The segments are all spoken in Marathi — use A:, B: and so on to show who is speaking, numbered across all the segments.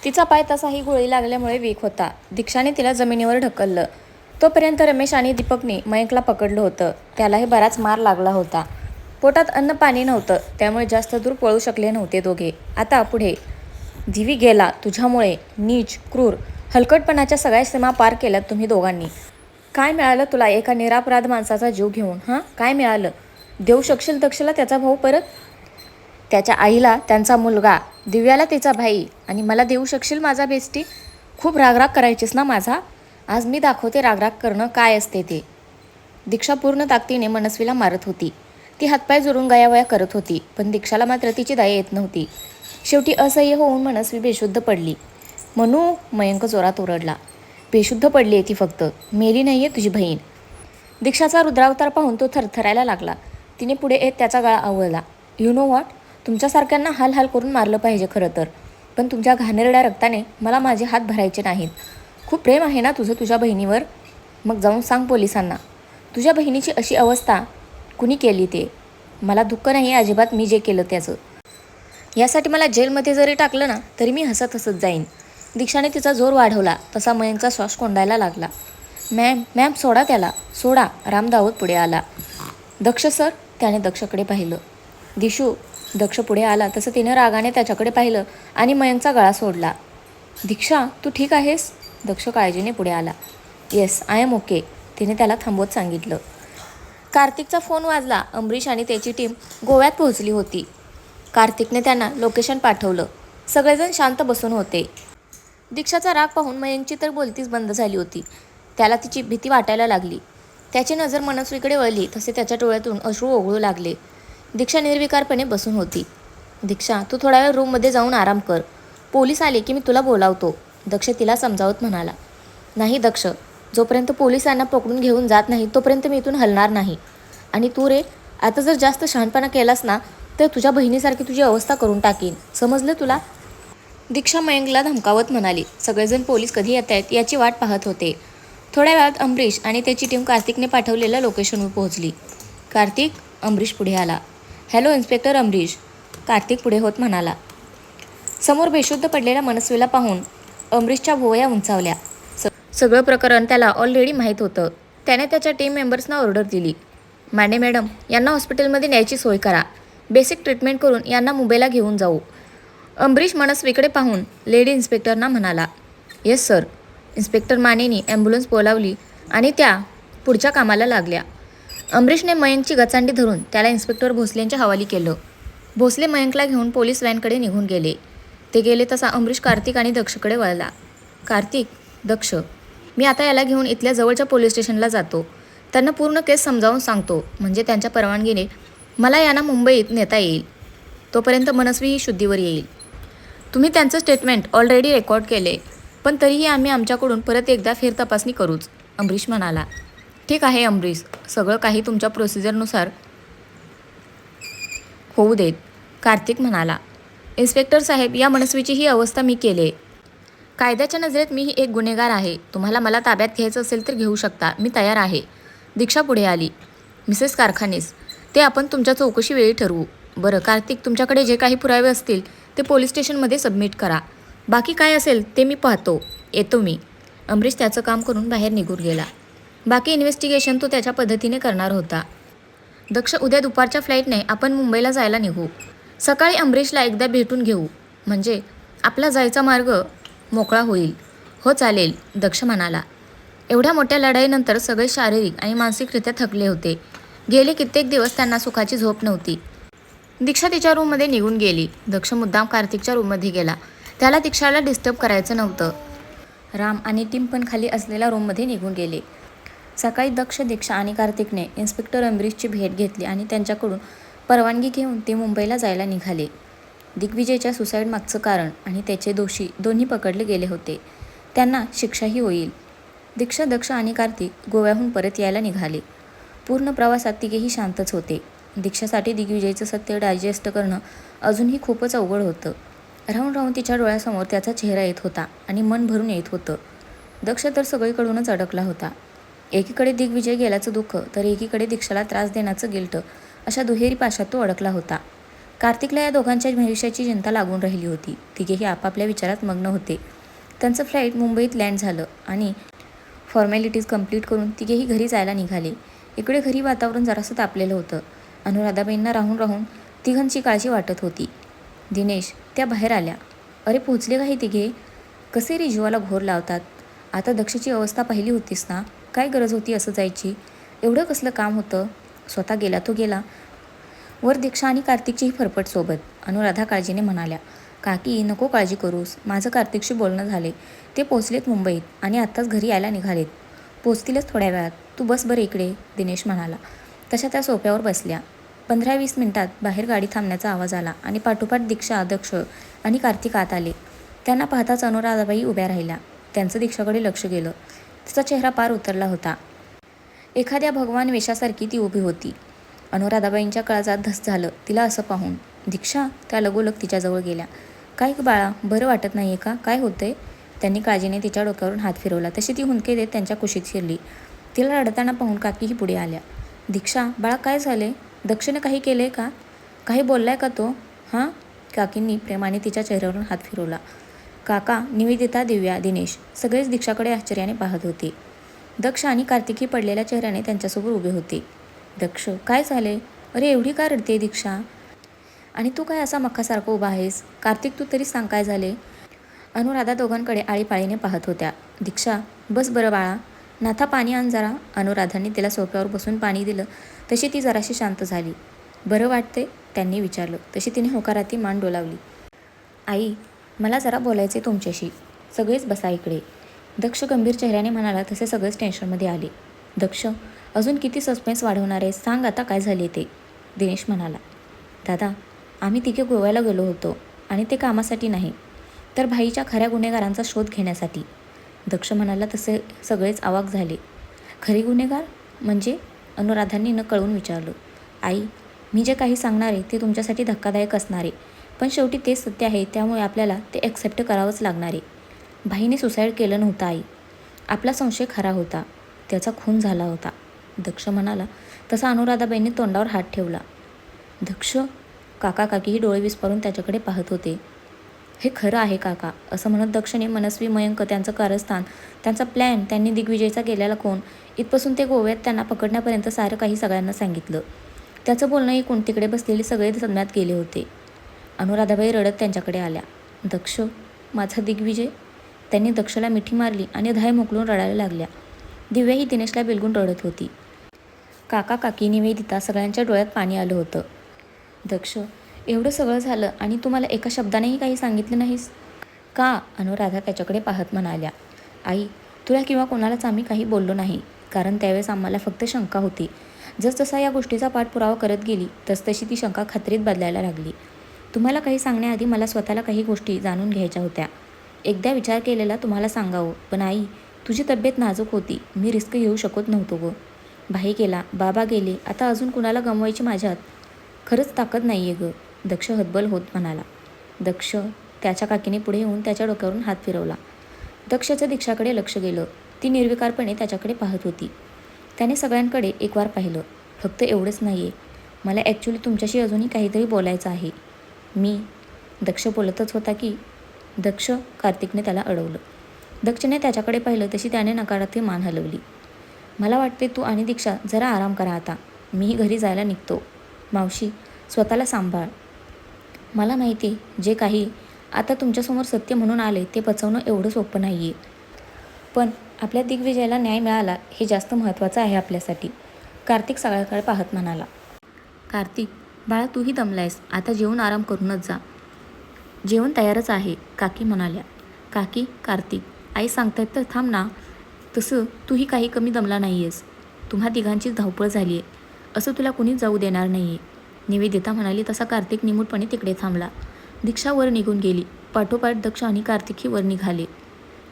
A: तिचा पाय तसाही गोळी लागल्यामुळे वीक होता. दीक्षाने तिला जमिनीवर ढकललं. तोपर्यंत रमेश आणि दीपकने मयंकला पकडलं होतं. त्यालाही बराच मार लागला होता. पोटात अन्न पाणी नव्हतं, त्यामुळे जास्त दूर पळू शकले नव्हते दोघे. आता पुढे. दिवी गेला तुझ्यामुळे. नीच, क्रूर, हलकटपणाच्या सगळ्या सीमा पार केल्यात तुम्ही दोघांनी. काय मिळालं तुला एका निरपराध माणसाचा जीव घेऊन? हां, काय मिळालं? देऊ शकशील दक्षला त्याचा भाऊ परत? त्याच्या आईला त्यांचा मुलगा, दिव्याला तिचा भाई, आणि मला देऊ शकशील माझा बेस्टी? खूप रागराग करायचीस ना माझा? आज मी दाखवते रागराग करणं काय असते ते. दीक्षा पूर्ण ताकदीने मनस्वीला मारत होती. ती हातपाय जोडून गयावया करत होती, पण दीक्षाला मात्र तिची दया येत नव्हती. शेवटी असह्य होऊन मनस्वी बेशुद्ध पडली. म्हणू, मयंक जोरात ओरडला. बेशुद्ध पडली आहे ती फक्त, मेली नाही आहे तुझी बहीण. दीक्षाचा रुद्रावतार पाहून तो थरथरायला लागला. तिने पुढे येत त्याचा गळा आवळला. यू नो व्हॉट, तुमच्यासारख्यांना हाल हाल करून मारलं पाहिजे खरं तर, पण तुमच्या घाणेरड्या रक्ताने मला माझे हात भरायचे नाहीत. खूप प्रेम आहे ना तुझं तुझ्या बहिणीवर? मग जाऊन सांग पोलिसांना. तुझ्या बहिणीची अशी अवस्था कुणी केली ते. मला दुःख नाही अजिबात मी जे केलं त्याचं. यासाठी मला जेलमध्ये जरी टाकलं ना तरी मी हसत हसत जाईन. दीक्षाने तिचा जोर वाढवला तसा मयंकचा श्वास कोंडायला लागला. मॅम मॅम सोडा त्याला, सोडा. राम दाऊद पुढे आला. दक्ष सर. त्याने दक्षकडे पाहिलं. दिशू. दक्ष पुढे आला तसं तिने रागाने त्याच्याकडे पाहिलं आणि मयंकचा गळा सोडला. दीक्षा तू ठीक आहेस? दक्ष काळजीने पुढे आला. Yes I am okay. तिने त्याला थांबवत सांगितलं. कार्तिकचा फोन वाजला. अमरीश आणि त्याची टीम गोव्यात पोहोचली होती. कार्तिकने त्यांना लोकेशन पाठवलं. सगळेजण शांत बसून होते. दीक्षाचा राग पाहून मयंकची तर बोलतीच बंद झाली होती. त्याला तिची भीती वाटायला लागली. त्याची नजर मनस्वीकडे वळली तसे त्याच्या डोळ्यातून अश्रू ओघळू लागले. दीक्षा निर्विकारपणे बसून होती. दीक्षा तू थोडा वेळ रूममध्ये जाऊन आराम कर. पोलीस आले की मी तुला बोलावतो. दक्ष तिला समजावत म्हणाला. नाही दक्ष, जोपर्यंत पोलिसांना पकडून घेऊन जात नाही तोपर्यंत मी इथून हलणार नाही. आणि तू रे, आता जर जास्त शहाणपणा केलास ना तर तुझ्या बहिणीसारखी तुझी अवस्था करून टाकीन, समजलं तुला? दीक्षा मयंकला धमकावत म्हणाली. सगळेजण पोलीस कधी येत आहेत याची वाट पाहत होते. थोड्या वेळात अमरीश आणि त्याची टीम कार्तिकने पाठवलेल्या लोकेशनवर पोहोचली. कार्तिक. अमरीश पुढे आला. Hello inspector Amrish. कार्तिक पुढे होत म्हणाला. समोर बेशुद्ध पडलेल्या मनस्वीला पाहून अमरीशच्या भुवया उंचावल्या. सगळं प्रकरण त्याला ऑलरेडी माहीत होतं. त्याने त्याच्या टीम मेंबर्सना ऑर्डर दिली. माने मॅडम, यांना हॉस्पिटलमध्ये न्यायची सोय करा. बेसिक ट्रीटमेंट करून यांना मुंबईला घेऊन जाऊ. अमरीश मनस्वीकडे पाहून लेडी इन्स्पेक्टरना म्हणाला. Yes sir. इन्स्पेक्टर मानेनी ॲम्ब्युलन्स बोलावली आणि त्या पुढच्या कामाला लागल्या. अमरीशने मयंकची गचांडी धरून त्याला इन्स्पेक्टर भोसलेंच्या हवाली केलं. भोसले मयंकला घेऊन पोलीस व्हॅनकडे निघून गेले. ते गेले तसा अमरीश कार्तिक आणि दक्षकडे वळला. कार्तिक. दक्ष. मी आता याला घेऊन इथल्या जवळच्या पोलीस स्टेशनला जातो. त्यांना पूर्ण केस समजावून सांगतो, म्हणजे त्यांच्या परवानगीने मला यांना मुंबईत नेता येईल. तोपर्यंत मनस्वी ही शुद्धीवर येईल. तुम्ही त्यांचं स्टेटमेंट ऑलरेडी रेकॉर्ड केले, पण तरीही आम्ही आमच्याकडून परत एकदा फेरतपासणी करूच. अमरीश म्हणाला. ठीक आहे अमरीश, सगळं काही तुमच्या प्रोसिजरनुसार होऊ देत. कार्तिक म्हणाला. इन्स्पेक्टर साहेब, या मनस्वीची ही अवस्था मी केली. कायद्याच्या नजरेत मी ही एक गुन्हेगार आहे. तुम्हाला मला ताब्यात घ्यायचं असेल तर घेऊ शकता, मी तयार आहे. दीक्षा पुढे आली. मिसेस कारखानीस, ते आपण तुमच्या चौकशी वेळी ठरवू. बरं कार्तिक, तुमच्याकडे जे काही पुरावे असतील ते पोलीस स्टेशनमध्ये सबमिट करा. बाकी काय असेल ते मी पाहतो. येतो मी. अमरीश त्याचं काम करून बाहेर निघून गेला. बाकी इन्व्हेस्टिगेशन तो त्याच्या पद्धतीने करणार होता. दक्ष, उद्या दुपारच्या फ्लाईटने आपण मुंबईला जायला निघू. सकाळी अमरीशला एकदा भेटून घेऊ, म्हणजे आपला जायचा मार्ग मोकळा होईल. हो चालेल, दक्ष म्हणाला. एवढ्या मोठ्या लढाईनंतर सगळे शारीरिक आणि मानसिकरित्या थकले होते. गेले कित्येक दिवस त्यांना सुखाची झोप नव्हती. दीक्षा तिच्या रूममध्ये निघून गेली. दक्ष मुद्दाम कार्तिकच्या रूममध्ये गेला. त्याला दीक्षाला डिस्टर्ब करायचं नव्हतं. राम आणि टीम पण खाली असलेल्या रूममध्ये निघून गेले. सकाळी दक्ष, दीक्षा आणि कार्तिकने इन्स्पेक्टर अमरीशची भेट घेतली आणि त्यांच्याकडून परवानगी घेऊन ते मुंबईला जायला निघाले. दिग्विजयच्या सुसाईड मागचं कारण आणि त्याचे दोषी दोन्ही पकडले गेले होते. त्यांना शिक्षाही होईल. दीक्षा, दक्ष आणि कार्तिक गोव्याहून परत यायला निघाले. पूर्ण प्रवासात तिघेही शांतच होते. दीक्षासाठी दिग्विजयचं सत्य डायजेस्ट करणं अजूनही खूपच अवघड होतं. राहून राहून तिच्या डोळ्यासमोर त्याचा चेहरा येत होता आणि मन भरून येत होतं. दक्ष तर सगळीकडूनच अडकला होता. एकीकडे दिग्विजय गेल्याचं दुःख तर एकीकडे दीक्षाला त्रास देण्याचं गिल्ट, अशा दुहेरी पाशात तो अडकला होता. कार्तिकला या दोघांच्या भविष्याची चिंता लागून राहिली होती. तिघेही आपापल्या विचारात मग्न होते. त्यांचं फ्लाईट मुंबईत लँड झालं आणि फॉर्मॅलिटीज कंप्लीट करून तिघेही घरी जायला निघाले. इकडे घरी वातावरण जरासं तापलेलं होतं. अनुराधाबाईंना राहून राहून तिघांची काळजी वाटत होती. दिनेश त्या बाहेर आल्या. अरे पोचले का हे तिघे? कसे रे जीवाला घोर लावतात. आता दक्षची अवस्था पाहिली होतीस ना, काय गरज होती असं जायची? एवढं कसलं काम होतं? स्वतः गेला तो गेला. वर दीक्षा आणि कार्तिकचीही फरफट सोबत. अनुराधा काळजीने म्हणाल्या, काकी नको काळजी करूस, माझं कार्तिकशी बोलणं झाले. ते पोचलेत मुंबईत आणि आत्ताच घरी यायला निघालेत. पोचतीलच थोड्या वेळात. तू बस बरं इकडे, दिनेश म्हणाला. तशा त्या सोफ्यावर बसल्या. 15-20 मिनिटात बाहेर गाडी थांबण्याचा आवाज आला आणि पाठोपाठ दीक्षा, दक्ष आणि कार्तिक आत आले. त्यांना पाहताच अनुराधाबाई उभ्या राहिल्या. त्यांचं दीक्षाकडे लक्ष गेलं. तिचा चेहरा पार उतरला होता. एखाद्या भगवान वेशासारखी ती उभी होती. अनुराधाबाईंच्या काळजात धस झालं तिला असं पाहून. दीक्षा त्या लगोलग तिच्याजवळ गेल्या. काय बाळा, बरं वाटत नाहीये का? काय होतंय? त्यांनी काळजीने तिच्या डोक्यावरून हात फिरवला. तशी ती हुंदके देत त्यांच्या कुशीत शिरली. तिला रडताना पाहून काकीही पुढे आल्या. दीक्षा बाळा, काय झाले? दक्षने काही केलंय का? काही बोललाय का तो? हां? काकींनी प्रेमाने तिच्या चेहऱ्यावरून हात फिरवला. काका, निवेदिता, दिव्या, दिनेश सगळेच दीक्षाकडे आश्चर्याने पाहत होते. दक्ष आणि कार्तिकही पडलेल्या चेहऱ्याने त्यांच्यासमोर उभे होते. दक्ष, काय झाले? अरे एवढी का रडते दीक्षा? आणि तू काय असा मक्खासारखं उभा आहेस? कार्तिक, तू तरी सांग काय झाले? अनुराधा दोघांकडे आळीपाळीने पाहत होत्या. दीक्षा, बस बरं बाळा. नाथा, पाणी आण जरा. अनुराधांनी तिला सोफ्यावर बसून पाणी दिलं. तशी ती जराशी शांत झाली. बरं वाटते? त्यांनी विचारलं. तशी तिने होकाराती मान डोलावली. आई, मला जरा बोलायचे तुमच्याशी. सगळेच बसा इकडे. दक्ष गंभीर चेहऱ्याने म्हणाला. तसे सगळेच टेन्शनमध्ये आले. दक्ष, अजून किती सस्पेन्स वाढवणार आहे? सांग आता काय झाले ते. दिनेश म्हणाला. दादा, आम्ही तिघे गोव्याला गेलो होतो आणि ते कामासाठी नाही, तर भाईच्या खऱ्या गुन्हेगारांचा शोध घेण्यासाठी. दक्ष म्हणाला. तसे सगळेच अवाक झाले. खरे गुन्हेगार म्हणजे? अनुराधांनी न कळून विचारलं. आई, मी जे काही सांगणार आहे ते तुमच्यासाठी धक्कादायक असणार आहे, पण शेवटी तेच सत्य आहे, त्यामुळे आपल्याला ते ॲक्सेप्ट करावंच लागणार आहे. भाईने सुसाईड केलं नव्हतं आई. आपला संशय खरा होता. त्याचा खून झाला होता. दक्ष म्हणाला. तसा अनुराधाबाईंनी तोंडावर हात ठेवला. दक्ष? काका काकीही डोळे विस्फारून त्याच्याकडे पाहत होते. हे खरं आहे काका, असं म्हणत दक्षने मनस्वी, मयंक, त्यांचं कारस्थान, त्यांचा प्लॅन, त्यांनी दिग्विजयचा केलेला खून, इथपासून ते गोव्यात त्यांना पकडण्यापर्यंत सारं काही सगळ्यांना सांगितलं. त्याचं बोलणं ऐकून तिकडे बसलेले सगळे सदम्यात गेले होते. अनुराधाबाई रडत त्यांच्याकडे आल्या. दक्ष, माझा दिग्विजय? त्यांनी दक्षला मिठी मारली आणि धाय मोकलून रडायला लागल्या. दिव्याही दिनेशला बिलगून रडत होती. काका काकी, निवेदिता सगळ्यांच्या डोळ्यात पाणी आलं होतं. दक्ष, एवढं सगळं झालं आणि तू मला एका शब्दानेही काही सांगितलं नाहीस का? अनुराधा त्याच्याकडे पाहत म्हणाल्या. आई, तुला किंवा कोणालाच आम्ही काही बोललो नाही, कारण त्यावेळेस आम्हाला फक्त शंका होती. जसजसा या गोष्टीचा पाठपुरावा करत गेली तसतशी ती शंका खात्रीत बदलायला लागली. तुम्हाला काही सांगण्याआधी मला स्वतःला काही गोष्टी जाणून घ्यायच्या होत्या. एकदा विचार केलेला तुम्हाला सांगावं, पण आई, तुझी तब्येत नाजूक होती. मी रिस्क घेऊ शकत नव्हतो गं. भाई गेला, बाबा गेले, आता अजून कुणाला गमवायची माझ्यात खरंच ताकद नाही आहे गं. दक्ष हतबल होत म्हणाला. दक्ष, त्याच्या काकीने पुढे येऊन त्याच्या डोक्यावरून हात फिरवला. दक्षचं दीक्षाकडे लक्ष गेलं. ती निर्विकारपणे त्याच्याकडे पाहत होती. त्याने सगळ्यांकडे एकवार पाहिलं. फक्त एवढंच नाही आहे, मला ॲक्च्युली तुमच्याशी अजूनही काहीतरी बोलायचं आहे. मी दक्ष बोलतच होता की दक्ष, कार्तिकने त्याला अडवलं. दक्षने त्याच्याकडे पाहिलं. तशी त्याने नकारार्थी मान हलवली. मला वाटते तू आणि दीक्षा जरा आराम करा आता. मीही घरी जायला निघतो. मावशी, स्वतःला सांभाळ. मला माहिती जे काही आता तुमच्यासमोर सत्य म्हणून आले ते पचवणं एवढं सोपं नाही आहे, पण आपल्या दिग्विजयाला न्याय मिळाला हे जास्त महत्त्वाचं आहे आपल्यासाठी. कार्तिक सगळ्याकडे पाहत म्हणाला. कार्तिक, बाळा तूही दमलायस, आता जेवून आराम करूनच जा. जेवण तयारच आहे, काकी म्हणाल्या. काकी, कार्तिक, आई सांगतायत तर थांब ना. तसं तूही काही कमी दमला नाही आहेस. तुम्हा तिघांचीच धावपळ झाली आहे, असं तुला कुणीच जाऊ देणार नाही आहे, निवेदिता म्हणाली. तसा कार्तिक निमूटपणे तिकडे थांबला. दीक्षा वर निघून गेली. पाठोपाठ दक्ष आणि कार्तिकही वर निघाले.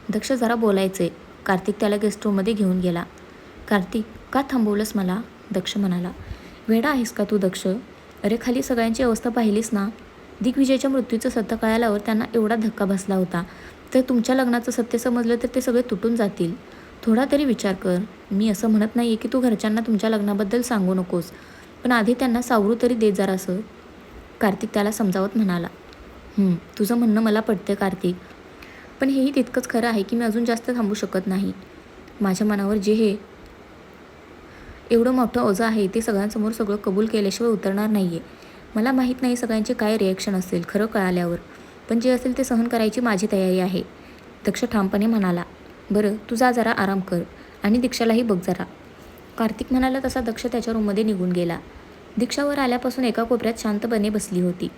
A: दक्ष, जरा बोलायचंय. कार्तिक त्याला गेस्ट रूममध्ये घेऊन गेला. कार्तिक, का थांबवलंस मला? दक्ष म्हणाला. वेडा आहेस का तू दक्ष? अरे खाली सगळ्यांची अवस्था पाहिलीस ना. दिग्विजयच्या मृत्यूचं सत्य कळाल्यावर त्यांना एवढा धक्का बसला होता, तर तुमच्या लग्नाचं सत्य समजलं तर ते सगळे तुटून जातील. थोडा तरी विचार कर. मी असं म्हणत नाही की तू घरच्यांना तुमच्या लग्नाबद्दल सांगू नकोस, पण आधी त्यांना सावरू तरी दे जरासं. कार्तिक त्याला समजावत म्हणाला. तुझं म्हणणं मला पटतं कार्तिक, पण हेही तितकंच खरं आहे की मी अजून जास्त थांबू शकत नाही. माझ्या मनावर जे हे एवढं मोठं ओझं आहे ते सगळ्यांसमोर सगळं कबूल केल्याशिवाय उतरणार नाही आहे. मला माहीत नाही सगळ्यांचे काय रिॲक्शन असेल खरं कळाल्यावर, पण जे असेल ते सहन करायची माझी तयारी आहे. दक्ष ठामपणे म्हणाला. बरं तू जा जरा आराम कर आणि दीक्षालाही बघ जरा. कार्तिक म्हणाला तसा दक्ष त्याच्या रूममध्ये निघून गेला. दीक्षावर आल्यापासून एका कोपऱ्यात शांतपणे बसली होती.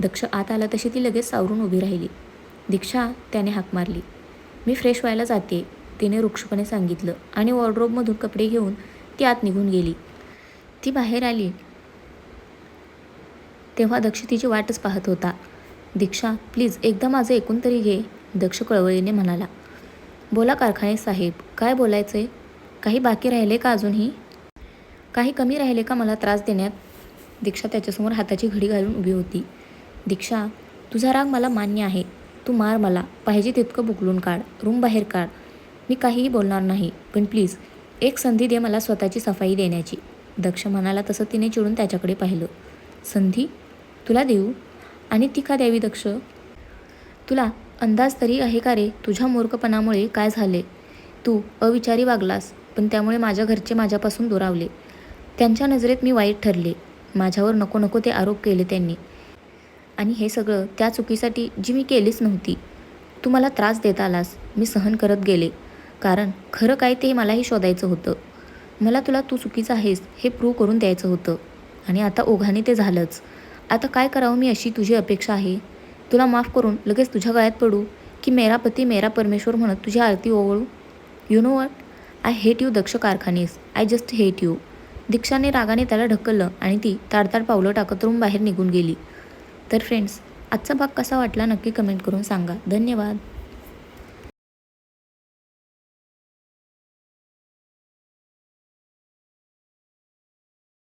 A: दक्ष आत आला तशी ती लगेच सावरून उभी राहिली. दीक्षा, त्याने हाक मारली. मी फ्रेश व्हायला जाते, तिने रुक्षपणे सांगितलं आणि वॉर्डरोबमधून कपडे घेऊन ती आत निघून गेली. ती बाहेर आली तेव्हा दक्ष तिची वाटच पाहत होता. दीक्षा प्लीज एकदा माझं ऐकून तरी घे, दक्ष कळवळीने म्हणाला. बोला कारखाने साहेब, काय बोलायचं आहे? काही बाकी राहिले का अजूनही? काही कमी राहिले का मला त्रास देण्यात? दीक्षा त्याच्यासमोर हाताची घडी घालून उभी होती. दीक्षा, तुझा राग मला मान्य आहे. तू मार मला, पाहिजे तितकं बुकलून काढ, रूम बाहेर काढ, मी काहीही बोलणार नाही, पण प्लीज एक संधी दे मला स्वतःची सफाई देण्याची. दक्ष म्हणाला तसं तिने चिडून त्याच्याकडे पाहिलं. संधी? तुला देऊ? आणि ती का द्यावी दक्ष? तुला अंदाज तरी आहे का रे तुझ्या मूर्खपणामुळे काय झाले? तू अविचारी वागलास, पण त्यामुळे माझ्या घरचे माझ्यापासून दुरावले. त्यांच्या नजरेत मी वाईट ठरले. माझ्यावर नको नको ते आरोप केले त्यांनी, आणि हे सगळं त्या चुकीसाठी जी मी केलीच नव्हती. तू मला त्रास देत आलास, मी सहन करत गेले, कारण खरं काय ते मलाही शोधायचं होतं. मला तुला तू चुकीचं आहेस हे प्रूव्ह करून द्यायचं होतं, आणि आता ओघाने ते झालंच. आता काय करावं मी अशी तुझी अपेक्षा आहे? तुला माफ करून लगेच तुझ्या गळ्यात पडू, की मेरा पती मेरा परमेश्वर म्हणत तुझी आरती ओवळू? You know what, I hate you Daksh Karkhanis, I just hate you. दीक्षाने रागाने त्याला ढकललं आणि ती ताडताड पावलं टाकत रूम बाहेर निघून गेली. तर फ्रेंड्स, आजचा भाग कसा वाटला नक्की कमेंट करून सांगा. धन्यवाद.